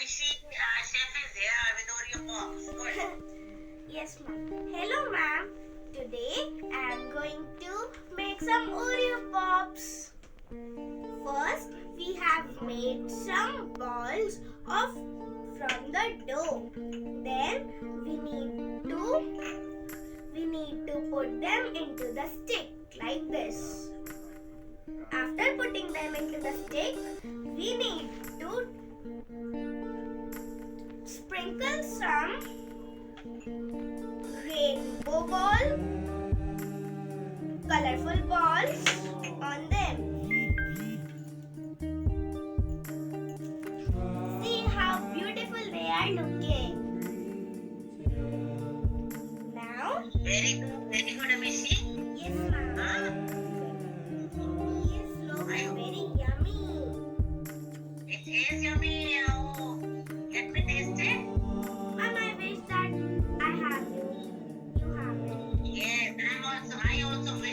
Rishi, chef is here with Oreo pops. Good. Yes, ma'am. Hello, ma'am. Today I am going to make some Oreo pops. First, we have made some balls of from the dough. Then we need to put them into the stick like this. After putting them into the stick, we need to sprinkle some rainbow colorful balls on them. See how beautiful they are looking. Now, Very good, Rishi. yes, ma'am. These look very yummy. It is yummy. Oh, let me taste it. Ma'am, I wish that I have you. You have it. Yes, I also wish